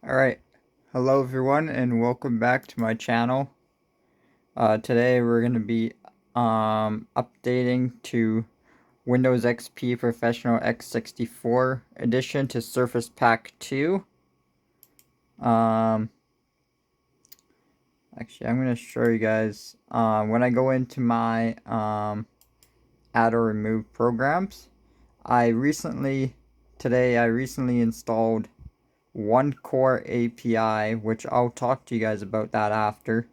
Alright, hello everyone and welcome back to my channel. Today we're going to be updating to Windows XP Professional x64 edition to Surface Pack 2. Actually I'm going to show you guys when I go into my add or remove programs. Today I recently installed One Core API, which I'll talk to you guys about that after.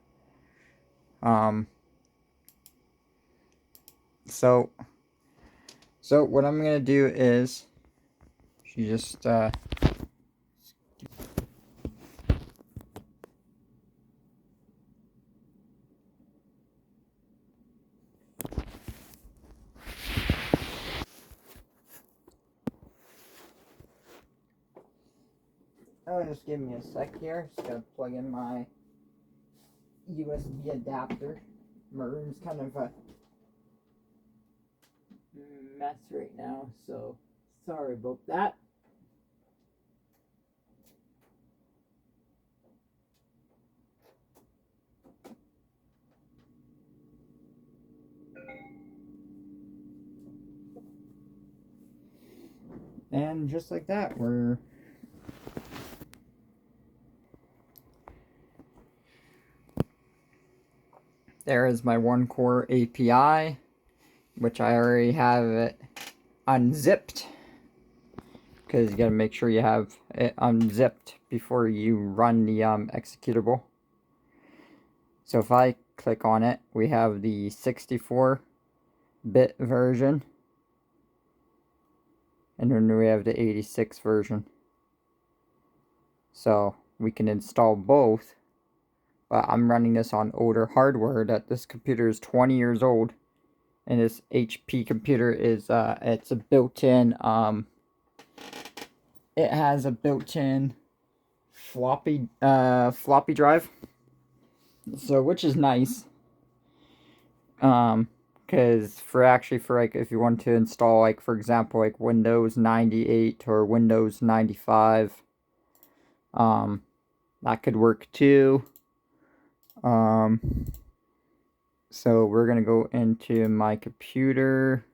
So what I'm gonna do is just give me a sec here. Just gotta plug in my USB adapter. My room's kind of a mess right now, so sorry about that. And just like that, there is my One Core API, which I already have it unzipped, because you gotta make sure you have it unzipped before you run the executable. So if I click on it, we have the 64-bit version, and then we have the 86 version. So we can install both, but I'm running this on older hardware. That this computer is 20 years old, and this HP computer is it's a built-in it has a built-in floppy drive, so which is nice. Because for like if you want to install, like for example, like Windows 98 or Windows 95, that could work too. So we're gonna go into my computer,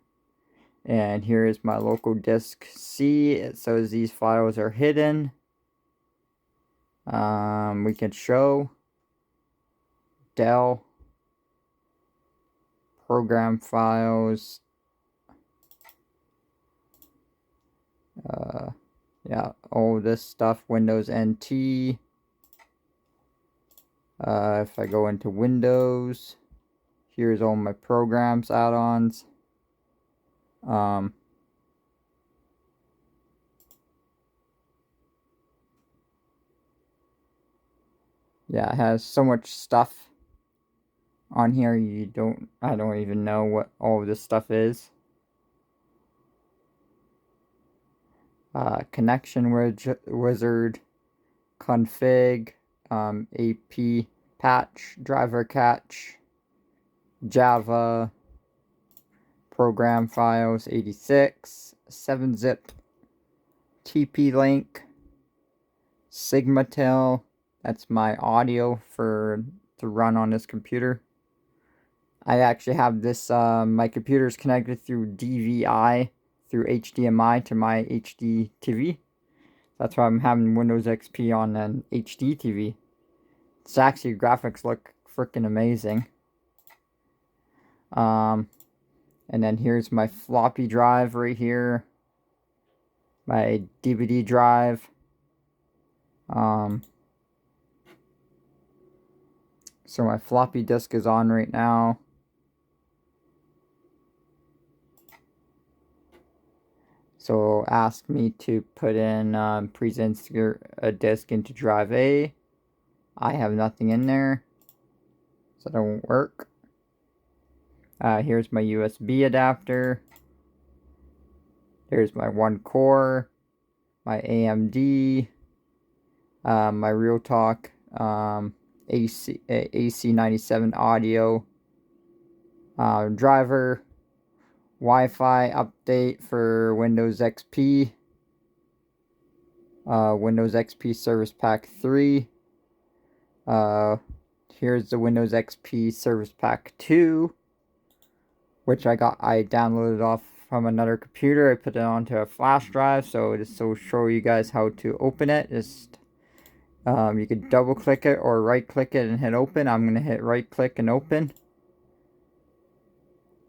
and here is my local disk C. It says these files are hidden. We can show Dell program files. Yeah, all this stuff, Windows NT. If I go into Windows, here's all my programs, add-ons. Yeah, it has so much stuff on here. I don't even know what all of this stuff is. Connection wizard, config, AP patch, driver catch, Java, program files 86, 7-zip, TP-Link, Sigmatel. That's my audio to run on this computer. I actually have this, my computer is connected through DVI, through HDMI to my HD TV. That's why I'm having Windows XP on an HD TV. It's actually, graphics look freaking amazing. And then here's my floppy drive right here. My DVD drive. So my floppy disk is on right now. So ask me to put in please insert a disk into drive A. I have nothing in there, so that won't work. Here's my USB adapter. There's my One Core, my AMD, my Realtalk AC97 audio, driver, Wi-Fi update for Windows XP, Windows XP Service Pack 3. Here's the Windows XP Service Pack 2, which I downloaded off from another computer. I put it onto a flash drive, so just to show you guys how to open it. Just you could double click it or right click it and hit open. I'm gonna hit right click and open.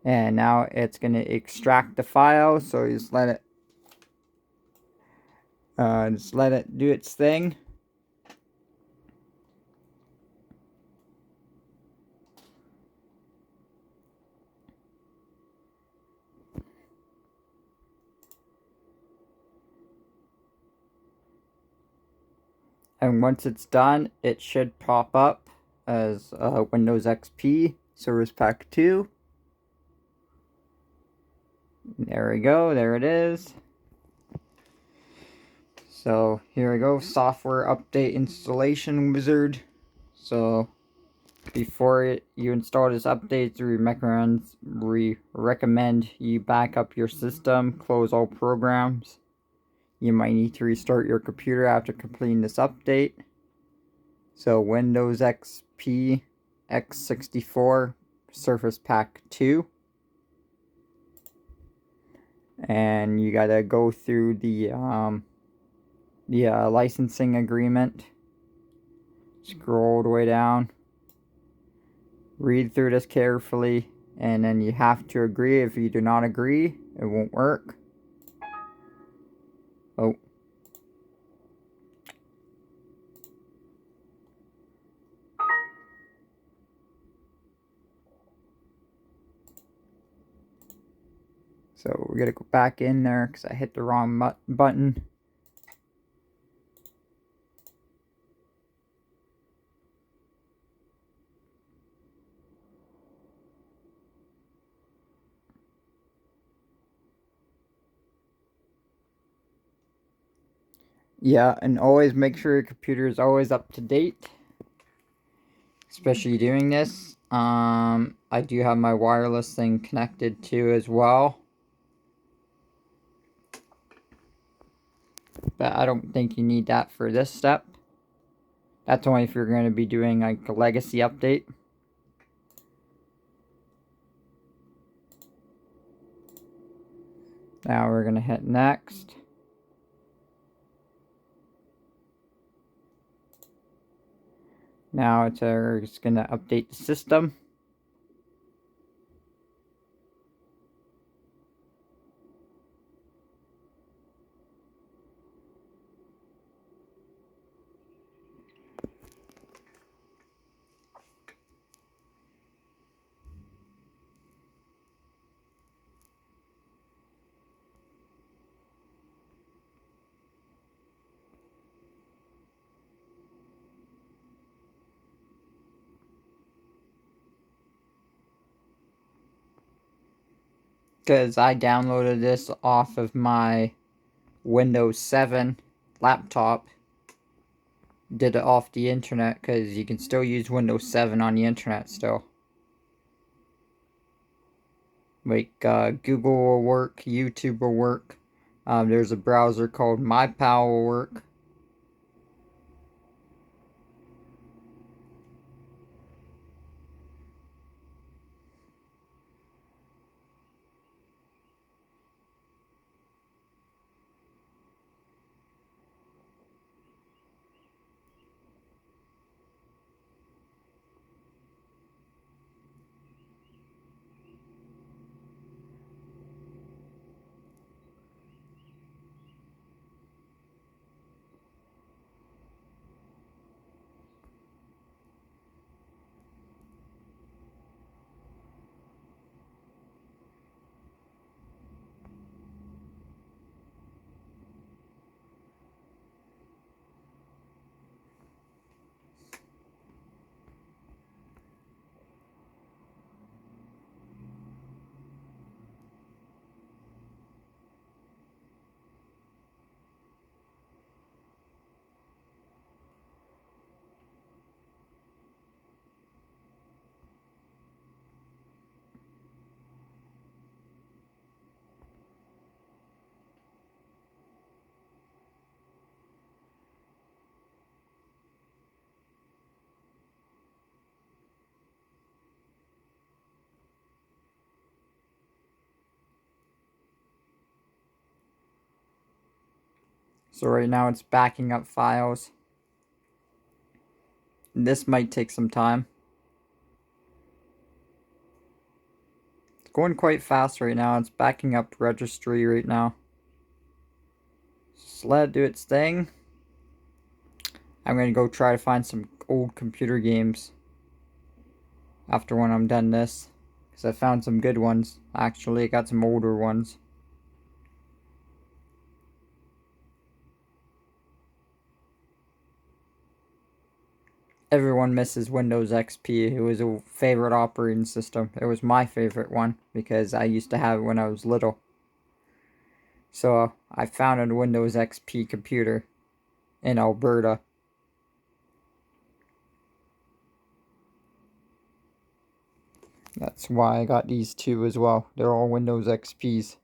And now it's going to extract the file, so you just let it do its thing. And once it's done, it should pop up as Windows XP Service Pack 2. There we go, there it is. So here we go, software update installation wizard. So before you install this update, we recommend you back up your system, close all programs. You might need to restart your computer after completing this update. So Windows XP x64 Surface Pack 2. And you gotta go through the licensing agreement. Scroll all the way down. Read through this carefully, and then you have to agree. If you do not agree, it won't work. Oh. So we're gonna go back in there because I hit the wrong button. Yeah, and always make sure your computer is always up to date, especially doing this. I do have my wireless thing connected to as well, but I don't think you need that for this step. That's only if you're going to be doing like a legacy update. Now we're going to hit next. Now it's going to update the system. Because I downloaded this off of my Windows 7 laptop. Did it off the internet because you can still use Windows 7 on the internet still. Like Google will work, YouTube will work. There's a browser called MyPal will work. So right now it's backing up files. This might take some time. It's going quite fast right now. It's backing up registry right now. Just let it do its thing. I'm going to go try to find some old computer games after when I'm done this. Because I found some good ones. Actually, I got some older ones. Everyone misses Windows XP. It was a favorite operating system. It was my favorite one because I used to have it when I was little. So I found a Windows XP computer in Alberta. That's why I got these two as well. They're all Windows XPs.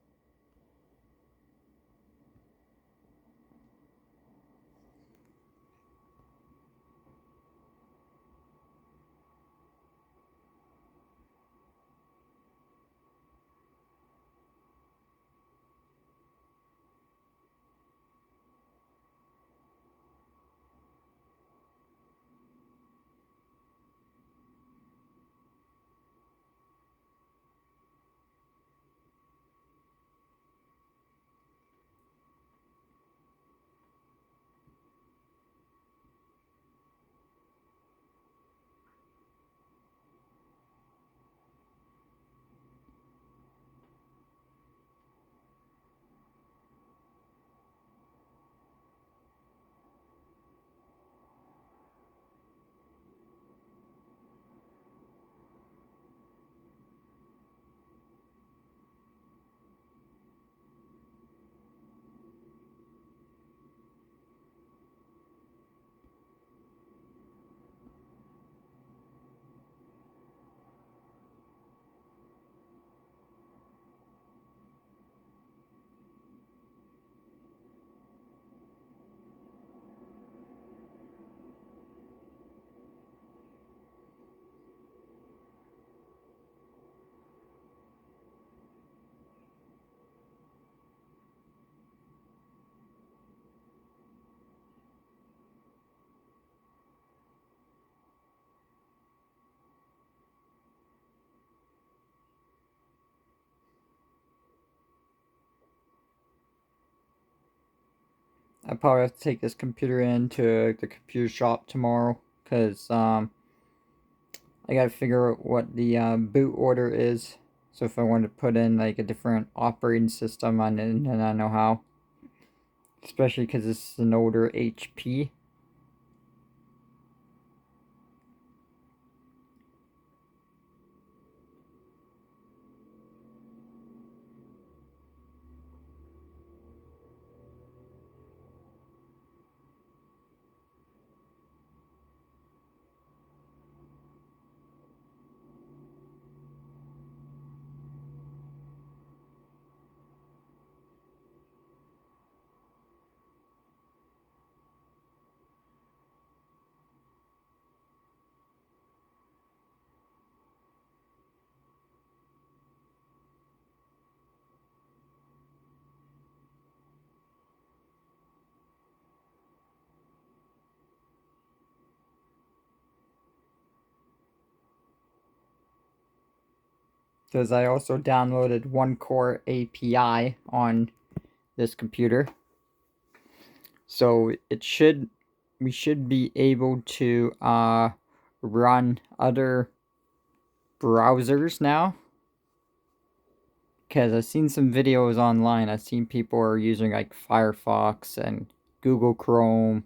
I probably have to take this computer into the computer shop tomorrow because I gotta figure out what the boot order is. So if I want to put in like a different operating system on it, and I know how. Especially because this is an older HP. Because I also downloaded one core API on this computer. So we should be able to run other browsers now. Because I've seen some videos online. I've seen people are using like Firefox and Google Chrome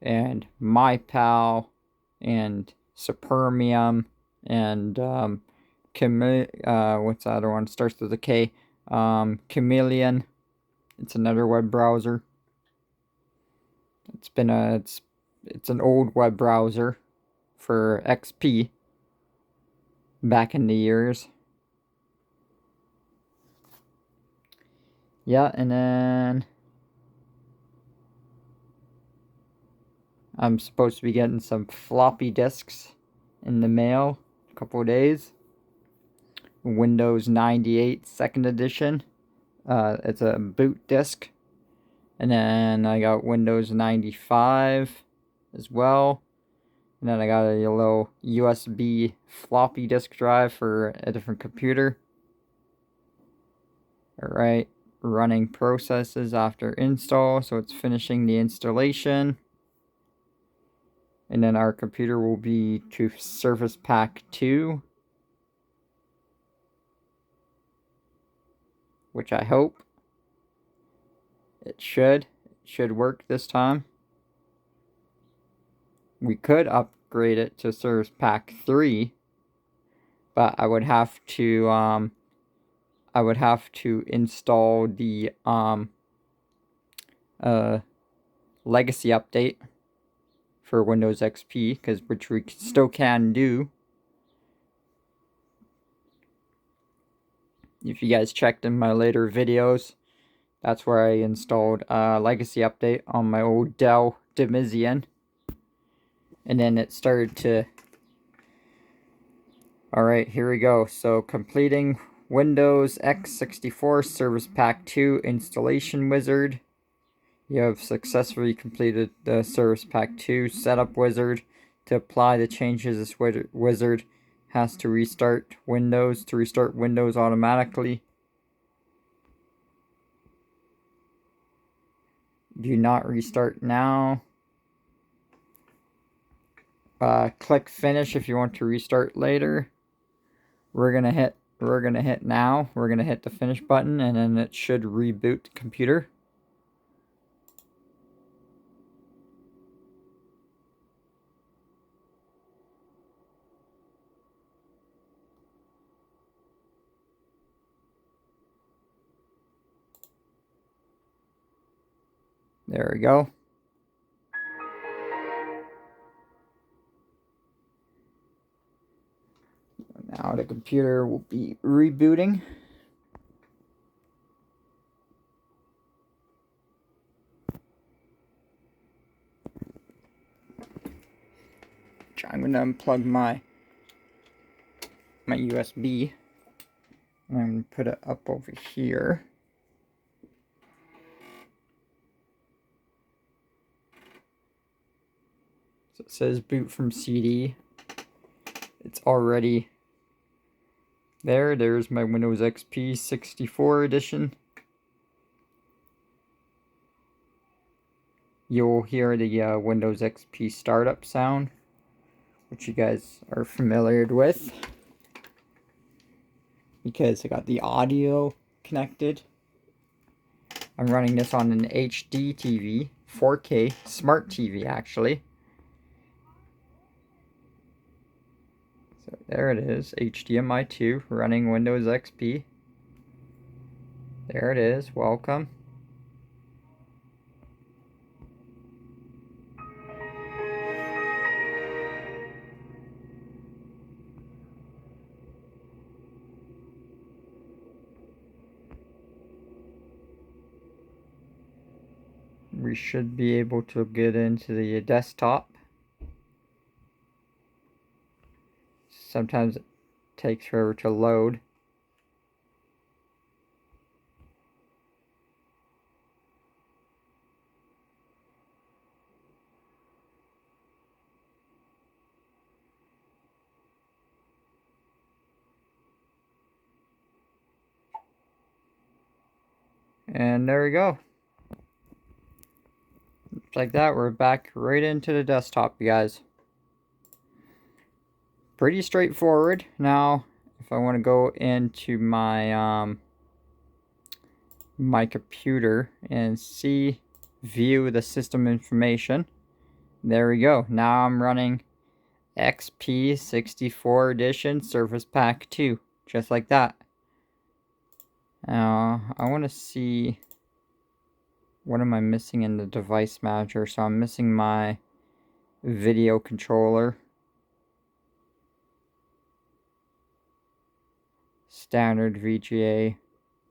and MyPal and Supermium and what's the other one? Starts with a K. Chameleon. It's another web browser. It's an old web browser for XP back in the years. Yeah, and then I'm supposed to be getting some floppy disks in the mail in a couple of days. Windows 98 2nd edition. It's a boot disk. And then I got Windows 95 as well. And then I got a little USB floppy disk drive for a different computer. Alright, running processes after install, so it's finishing the installation. And then our computer will be to Surface Pack 2. Which I hope. It should work this time. We could upgrade it to Surface Pack 3, but I would have to install the legacy update for Windows XP, which we still can do. If you guys checked in my later videos, that's where I installed a legacy update on my old Dell Demizian. And then it started to... Alright, here we go. So, completing Windows x64 Service Pack 2 Installation Wizard. You have successfully completed the Service Pack 2 Setup Wizard. To apply the changes, this wizard has to restart Windows automatically. Do not restart now. Click finish if you want to restart later. We're gonna hit now. We're gonna hit the finish button, and then it should reboot the computer. There we go. Now the computer will be rebooting. I'm going to unplug my USB. And I'm going to put it up over here. So it says boot from CD. It's already there. There's my Windows XP 64 edition. You'll hear the Windows XP startup sound, which you guys are familiar with, because I got the audio connected. I'm running this on an HD TV, 4K smart TV actually. So there it is, HDMI 2 running Windows XP. There it is, welcome. We should be able to get into the desktop. Sometimes it takes forever to load. And there we go. Just like that, we're back right into the desktop, you guys. Pretty straightforward. Now, if I want to go into my my computer and view the system information, there we go. Now I'm running XP64 edition Surface Pack 2, just like that. Now, I want to see, what am I missing in the device manager? So I'm missing my video controller, standard VGA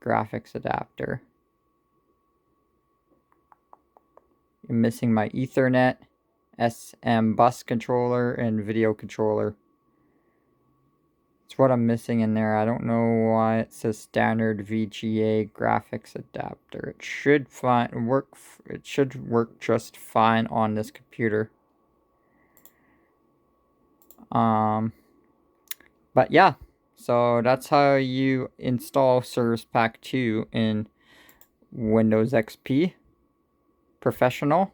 graphics adapter. I'm missing my Ethernet, SM bus controller, and video controller. It's what I'm missing in there. I don't know why it says standard VGA graphics adapter. It should work. It should work just fine on this computer. But yeah, so that's how you install Service Pack 2 in Windows XP Professional.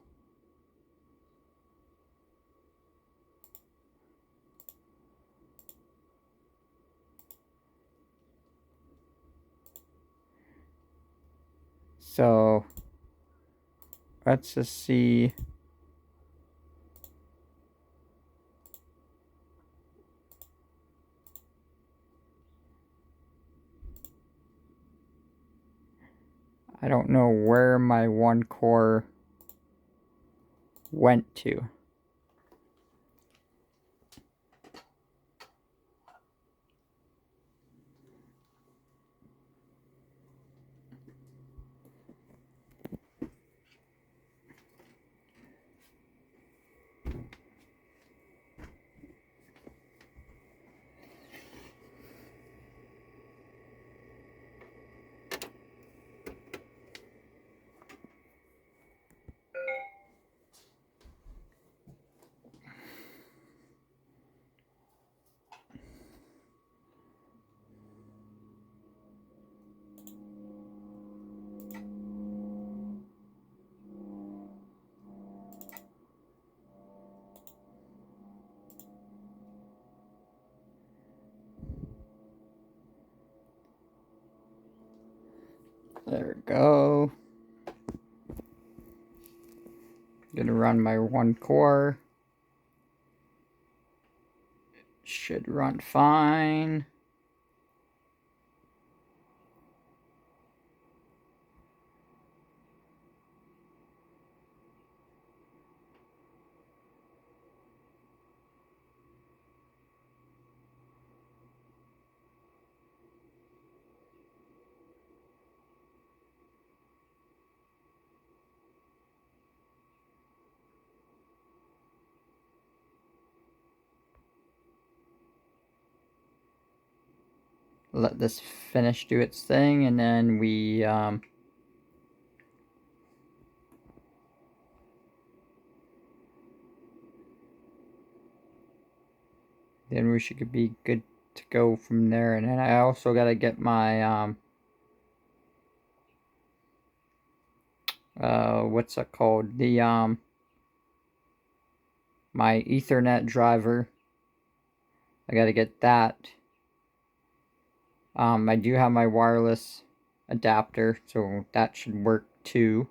So let's just see. I don't know where my one core went to. There we go. Gonna run my one core. Should run fine. Let this finish do its thing, and then we should be good to go from there. And then I also gotta get my what's it called? The my Ethernet driver. I gotta get that. I do have my wireless adapter, so that should work too.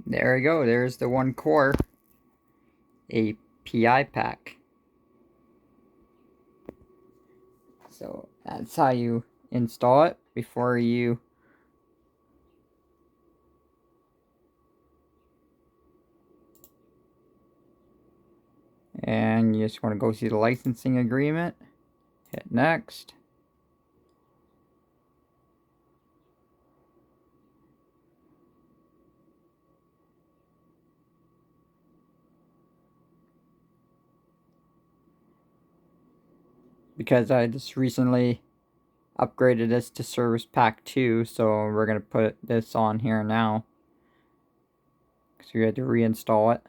There we go. There's the one core API pack. So that's how you install it before you and you just want to go see the licensing agreement. Hit next. Because I just recently upgraded this to Service Pack 2, so we're going to put this on here now. Because we had to reinstall it.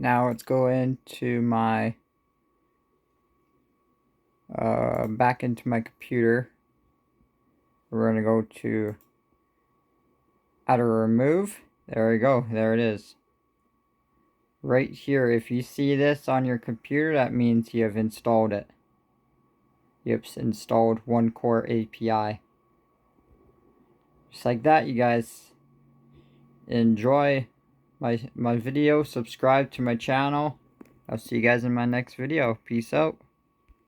now let's go into my back into my computer. We're going to go to how to remove. There we go. There it is. Right here, if you see this on your computer, that means you have installed it. You have installed One Core API. Just like that, you guys. Enjoy my video. Subscribe to my channel. I'll see you guys in my next video. Peace out.